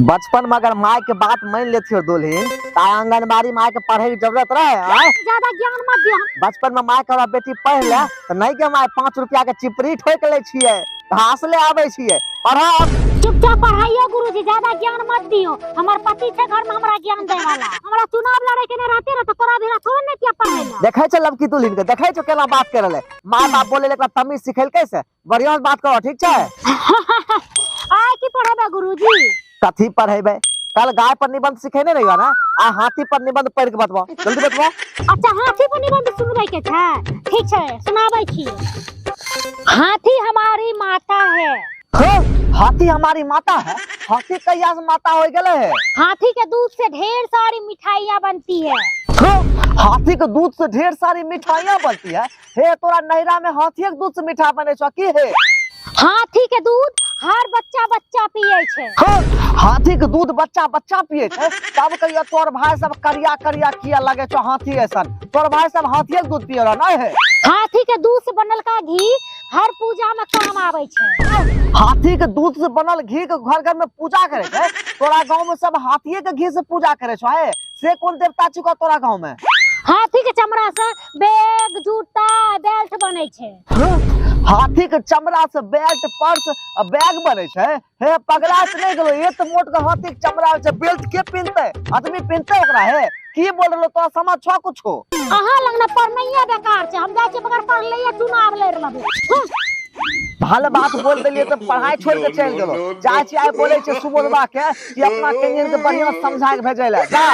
बचपन में अगर माँ के बात मान लेती हो दुल्हीन ता आंगनबाड़ी माँ के पढ़े की जरूरत रहे आय? ज्यादा ज्ञान मत दियो। बचपन में माँ के बेटी पढ़ ले तो नहीं के माँ 5 रुपया के चिपरी ठोक ले छिए घास ले आवे छिए पढ़ा। चुपचाप पढ़ाइयो गुरुजी, ज्यादा ज्ञान मत दियो। हमार पति थे घर में हमरा ज्ञान दे वाला। हमरा चुनाव लड़े के न रहते न तो तोरा भेला थोड़ न किया पढ़े ला। देखे छ लबकी दुल्हीन के देखे छ केना बात करे ले माँ बाप बोले ले तमीज सिखेल कैसे बढ़िया से बात करो ठीक है। आय की पढ़ेबे गुरुजी? कथी पढ़ेबे कल गाय पर निबंध सिखेने रहियो ना आ हाथी पर निबंध पढ़ के बतवा जल्दी बतवा। अच्छा हाथी पर निबंध सुनबे के छै, ठीक छै सुनाबै छी। हाथी हमारी माता है। हाथी हमारी माता है? हाथी कहिया से माता हो गए है? हाथी के दूध से ढेर सारी मिठाइयाँ बनती है। हाथी के दूध से ढेर सारी मिठाइयाँ बनती है? हे तोरा नैरा में हाथी के दूध से मिठाई बने छो की है? हाथी के दूध हर बच्चा बच्चा पिए छे। हाथी के दूध बच्चा बच्चा पिए छे तब कहियो तोर भाई सब करिया करिया किया लगे छो हाथी ऐसन तोर भाई सब हाथी के दूध पिए ना है? हाथी के दूध से बनल का घी हर पूजा में काम आवे छे। हाथी के दूध से बनल घी के घर घर में पूजा करे छे तोरा गांव में सब हाथी के घी से पूजा करे छो है? से कौन देवता चुका तोरा गांव में? हाथी के चमड़ा से बैग जूता बेल्ट बने छे। हाथी के चमड़ा से बेल्ट पर्स बैग बने छे? हे पगला से नहीं गेलो ये तो मोट के हाथी के चमड़ा से बेल्ट के पिनते आदमी पिनते ओकरा है की बोल रहलो तो समझ छो कुछो? अहाँ लगना पढ़नैया बेकार छे, हम जाय छे बगैर पढ़ लइए चुनाव लड़ लेबे। भले बात बोल देलिए तो पढ़ाई छोड़ के चल गेलो चाची आय बोले छे सुबोधबा के कि अपना कैनियन के बढ़िया समझा के भेजे ले जा।